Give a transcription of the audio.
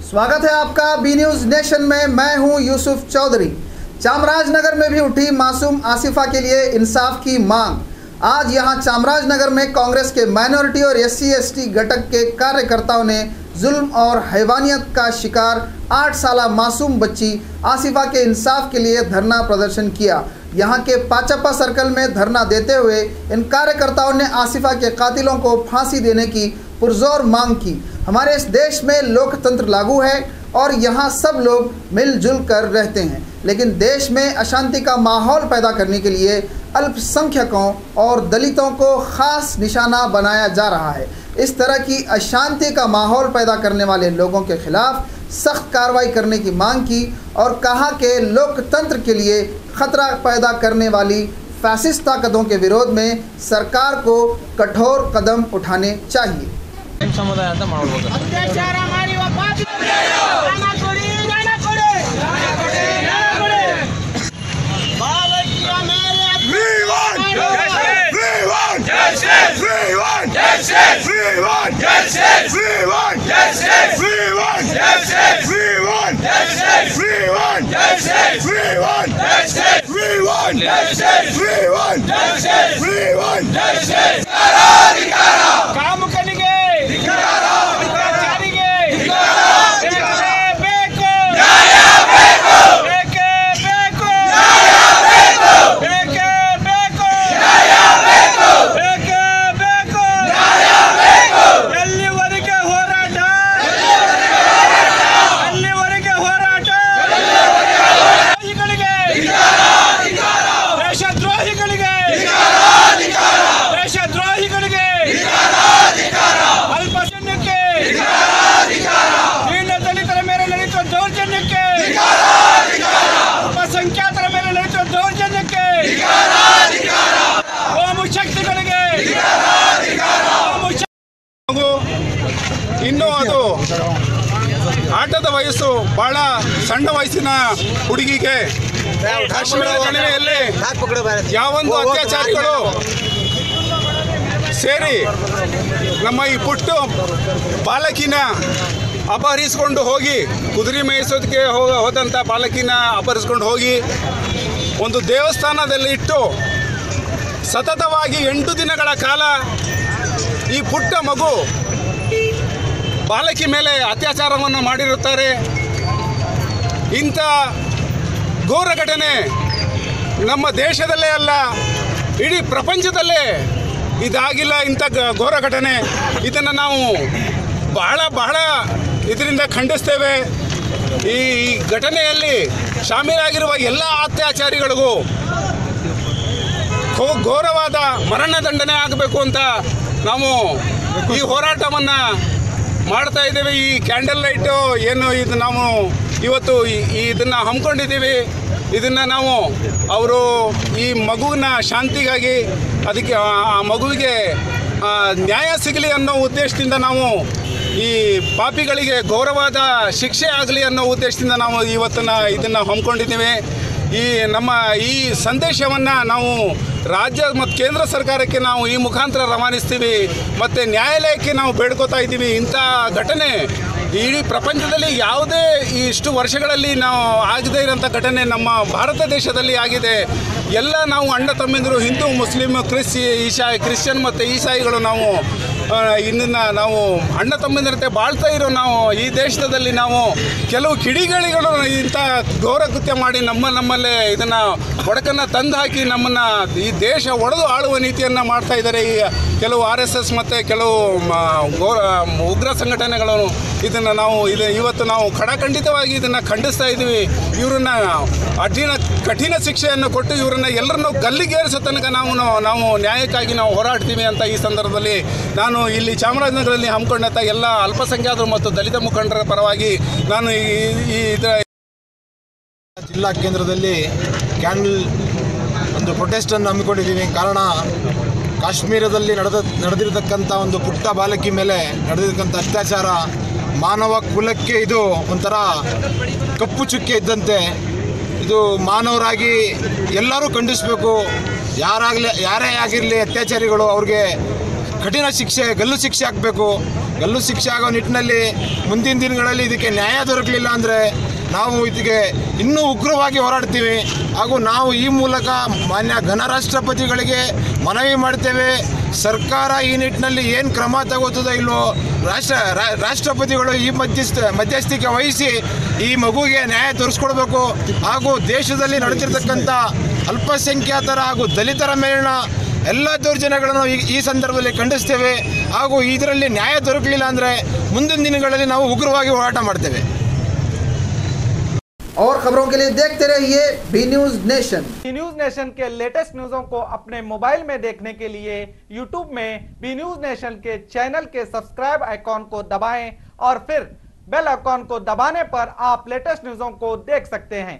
स्वागत है आपका बी न्यूज़ नेशन में। मैं हूं यूसुफ चौधरी। चामराजनगर में भी उठी मासूम आसिफा के लिए इंसाफ की मांग। आज यहां चामराजनगर में कांग्रेस के माइनॉरिटी और SC/ST घटक के कार्यकर्ताओं ने जुल्म और हैवानियत का शिकार 8 साला मासूम बच्ची आसिफा के इंसाफ के लिए धरना प्रदर्शन किया। यहां के पाचप्पा सर्कल में धरना देते हुए इन कार्यकर्ताओं ने आसिफा के कातिलों को फांसी देने की पुरजोर मांग की। हमारे इस देश में लोकतंत्र लागू है और यहाँ सब लोग मिलजुल कर रहते हैं, लेकिन देश में अशांति का माहौल पैदा करने के लिए अल्पसंख्यकों और दलितों को खास निशाना बनाया जा रहा है। इस तरह की अशांति का माहौल पैदा करने वाले लोगों के खिलाफ सख्त कार्रवाई करने की मांग की और कहा कि लोकतंत्र के लिए खतरा पैदा करने वाली फैसिस्ट ताकतों के विरोध में सरकार को कठोर कदम उठाने चाहिए। समुदाय ಅಂತ ಮಾಡಬಹುದು ಅತ್ಯಾಚಾರ ಮಾಡುವ ಪಾಪಿಗಳನ್ನು ಜ್ಞಾನ ಕೊಡಿ ಬಾಲಕಿಯ ಮೇಲೆ we want justice we want justice we want justice we want justice we want justice we want justice we want justice we want justice we want justice we want justice we want justice ಕಾಮುಕನಿಗೆ ಇನ್ನೂ ಅದು ಆಟದ ವಯಸ್ಸು ಬಹಳ ಸಣ್ಣ ವಯಸ್ಸಿನ ಹುಡುಗಿಗೆ ಕಾಶ್ಮೀರ ಕಣಿವೆಯಲ್ಲಿ ಯಾವೊಂದು ಅತ್ಯಾಚಾರಿಗಳು ಸೇರಿ ನಮ್ಮ ಈ ಪುಟ್ಟ ಬಾಲಕಿನ ಅಪಹರಿಸಿಕೊಂಡು ಹೋಗಿ ಕುದುರೆ ಮೇಯಿಸೋದಕ್ಕೆ ಹೋದಂಥ ಬಾಲಕಿನ ಅಪಹರಿಸ್ಕೊಂಡು ಹೋಗಿ ಒಂದು ದೇವಸ್ಥಾನದಲ್ಲಿ ಇಟ್ಟು ಸತತವಾಗಿ 8 ದಿನಗಳ ಕಾಲ ಈ ಪುಟ್ಟ ಮಗು ಬಾಲಕಿ ಮೇಲೆ ಅತ್ಯಾಚಾರವನ್ನು ಮಾಡಿರುತ್ತಾರೆ। ಇಂಥ ಘೋರ ಘಟನೆ ನಮ್ಮ ದೇಶದಲ್ಲೇ ಅಲ್ಲ, ಇಡೀ ಪ್ರಪಂಚದಲ್ಲೇ ಇದಾಗಿಲ್ಲ ಇಂಥ ಘೋರ ಘಟನೆ। ಇದನ್ನು ನಾವು ಬಹಳ ಇದರಿಂದ ಖಂಡಿಸ್ತೇವೆ। ಈ ಘಟನೆಯಲ್ಲಿ ಶಾಮೀಲಾಗಿರುವ ಎಲ್ಲ ಅತ್ಯಾಚಾರಿಗಳಿಗೂ ಘೋರವಾದ ಮರಣದಂಡನೆ ಆಗಬೇಕು ಅಂತ ನಾವು ಈ ಹೋರಾಟವನ್ನು ಮಾಡ್ತಾ ಇದ್ದೇವೆ। ಈ ಕ್ಯಾಂಡಲ್ ಲೈಟು ಏನು ಇದು ನಾವು ಇವತ್ತು ಇದನ್ನು ಹಮ್ಮಿಕೊಂಡಿದ್ದೀವಿ, ಇದನ್ನು ನಾವು ಅವರು ಈ ಮಗುವಿನ ಶಾಂತಿಗಾಗಿ ಅದಕ್ಕೆ ಆ ಮಗುವಿಗೆ ನ್ಯಾಯ ಸಿಗಲಿ ಅನ್ನೋ ಉದ್ದೇಶದಿಂದ ನಾವು ಈ ಪಾಪಿಗಳಿಗೆ ಗೌರವವಾದ ಶಿಕ್ಷೆ ಆಗಲಿ ಅನ್ನೋ ಉದ್ದೇಶದಿಂದ ನಾವು ಇದನ್ನು ಹಮ್ಮಿಕೊಂಡಿದ್ದೀವಿ। ನಮ್ಮ ಈ ಸಂದೇಶವನ್ನು ನಾವು ರಾಜ್ಯ ಮತ್ತು ಕೇಂದ್ರ ಸರ್ಕಾರಕ್ಕೆ ನಾವು ಈ ಮುಖಾಂತರ ರವಾನಿಸ್ತೀವಿ ಮತ್ತು ನ್ಯಾಯಾಲಯಕ್ಕೆ ನಾವು ಬೇಡ್ಕೋತಾ ಇದ್ದೀವಿ। ಇಂಥ ಘಟನೆ ಇಡೀ ಪ್ರಪಂಚದಲ್ಲಿ ಯಾವುದೇ ಇಷ್ಟು ವರ್ಷಗಳಲ್ಲಿ ನಾವು ಆಗದೇ ಇರೋಂಥ ಘಟನೆ ನಮ್ಮ ಭಾರತ ದೇಶದಲ್ಲಿ ಆಗಿದೆ। ಎಲ್ಲ ನಾವು ಅಣ್ಣ ತಮ್ಮಿಂದರು ಹಿಂದೂ ಮುಸ್ಲಿಮ್ ಕ್ರಿಶ್ಚಿಯನ್ ಮತ್ತು ಈಸಾಯಿಗಳು ನಾವು ಇನ್ನನ್ನು ನಾವು ಅಣ್ಣ ತಮ್ಮಿಂದರಂತೆ ಬಾಳ್ತಾ ಇರೋ ನಾವು ಈ ದೇಶದಲ್ಲಿ ನಾವು ಕೆಲವು ಕಿಡಿಗಳಿಗಳು ಇಂಥ ಘೋರ ಕೃತ್ಯ ಮಾಡಿ ನಮ್ಮಲ್ಲೇ ಇದನ್ನು ಒಡಕನ್ನು ತಂದು ಹಾಕಿ ನಮ್ಮನ್ನು ಈ ದೇಶ ಒಡೆದು ಆಳುವ ನೀತಿಯನ್ನು ಮಾಡ್ತಾ ಇದ್ದಾರೆ ಈ ಕೆಲವು RSS ಮತ್ತು ಕೆಲವು ಉಗ್ರ ಸಂಘಟನೆಗಳು। ಇದನ್ನು ಇವತ್ತು ನಾವು ಖಡಾಖಂಡಿತವಾಗಿ ಇದನ್ನು ಖಂಡಿಸ್ತಾ ಇದ್ದೀವಿ। ಇವರನ್ನು ಕಠಿಣ ಶಿಕ್ಷೆಯನ್ನು ಕೊಟ್ಟು ಇವರನ್ನು ಎಲ್ಲರನ್ನೂ ಗಲ್ಲಿಗೇರಿಸೋ ತನಕ ನಾವು ನ್ಯಾಯಕ್ಕಾಗಿ ನಾವು ಹೋರಾಡ್ತೀವಿ ಅಂತ ಈ ಸಂದರ್ಭದಲ್ಲಿ ನಾನು ಇಲ್ಲಿ ಚಾಮರಾಜನಗರದಲ್ಲಿ ಹಮ್ಮಿಕೊಂಡಂಥ ಎಲ್ಲ ಅಲ್ಪಸಂಖ್ಯಾತರು ಮತ್ತು ದಲಿತ ಮುಖಂಡರ ಪರವಾಗಿ ನಾನು ಜಿಲ್ಲಾ ಕೇಂದ್ರದಲ್ಲಿ ಕ್ಯಾಂಡಲ್ ಒಂದು ಪ್ರೊಟೆಸ್ಟನ್ನು ಹಮ್ಮಿಕೊಂಡಿದ್ದೀವಿ। ಕಾರಣ ಕಾಶ್ಮೀರದಲ್ಲಿ ನಡೆದಿರತಕ್ಕಂಥ ಒಂದು ಪುಟ್ಟ ಬಾಲಕಿ ಮೇಲೆ ನಡೆದಿರತಕ್ಕಂಥ ಅತ್ಯಾಚಾರ ಮಾನವ ಕುಲಕ್ಕೆ ಇದು ಒಂಥರ ಕಪ್ಪು ಚುಕ್ಕೆ ಇದ್ದಂತೆ। ಇದು ಮಾನವರಾಗಿ ಎಲ್ಲರೂ ಖಂಡಿಸಬೇಕು। ಯಾರೇ ಆಗಿರಲಿ ಅತ್ಯಾಚಾರಿಗಳು ಅವ್ರಿಗೆ ಕಠಿಣ ಶಿಕ್ಷೆ, ಗಲ್ಲು ಶಿಕ್ಷೆ ಆಗಬೇಕು. ಗಲ್ಲು ಶಿಕ್ಷೆ ಆಗೋ ನಿಟ್ಟಿನಲ್ಲಿ ಮುಂದಿನ ದಿನಗಳಲ್ಲಿ ಇದಕ್ಕೆ ನ್ಯಾಯ ದೊರಕಲಿಲ್ಲ ಅಂದರೆ ನಾವು ಇದಕ್ಕೆ ಇನ್ನೂ ಉಗ್ರವಾಗಿ ಹೋರಾಡ್ತೀವಿ. ಹಾಗೂ ನಾವು ಈ ಮೂಲಕ ಮಾನ್ಯ ಗಣರಾಷ್ಟ್ರಪತಿಗಳಿಗೆ ಮನವಿ ಮಾಡ್ತೇವೆ, ಸರ್ಕಾರ ಈ ನಿಟ್ಟಿನಲ್ಲಿ ಏನು ಕ್ರಮ ತಗೋತದೋ ಇಲ್ವೋ ರಾಷ್ಟ್ರಪತಿಗಳು ಈ ಮಧ್ಯಸ್ಥಿಕೆ ವಹಿಸಿ ಈ ಮಗುವಿಗೆ ನ್ಯಾಯ ತೋರಿಸ್ಕೊಡ್ಬೇಕು. ಹಾಗೂ ದೇಶದಲ್ಲಿ ನಡೆದಿರ್ತಕ್ಕಂಥ ಅಲ್ಪಸಂಖ್ಯಾತರ ಹಾಗೂ ದಲಿತರ ಮೇಲಿನ ಎಲ್ಲ ದೌರ್ಜನ್ಯಗಳನ್ನು ಈ ಸಂದರ್ಭದಲ್ಲಿ ಖಂಡಿಸ್ತೇವೆ. ಹಾಗೂ ಇದರಲ್ಲಿ ನ್ಯಾಯ ದೊರಕಲಿಲ್ಲ ಅಂದರೆ ಮುಂದಿನ ದಿನಗಳಲ್ಲಿ ನಾವು ಉಗ್ರವಾಗಿ ಹೋರಾಟ ಮಾಡ್ತೇವೆ. और खबरों के लिए देखते रहिए B news nation. B news nation के लेटेस्ट न्यूज़ों को अपने मोबाइल में देखने के लिए यूट्यूब में बी न्यूज नेशन के चैनल के सब्सक्राइब आइकॉन को दबाएं और फिर बेल आइकॉन को दबाने पर आप लेटेस्ट न्यूज़ों को देख सकते हैं।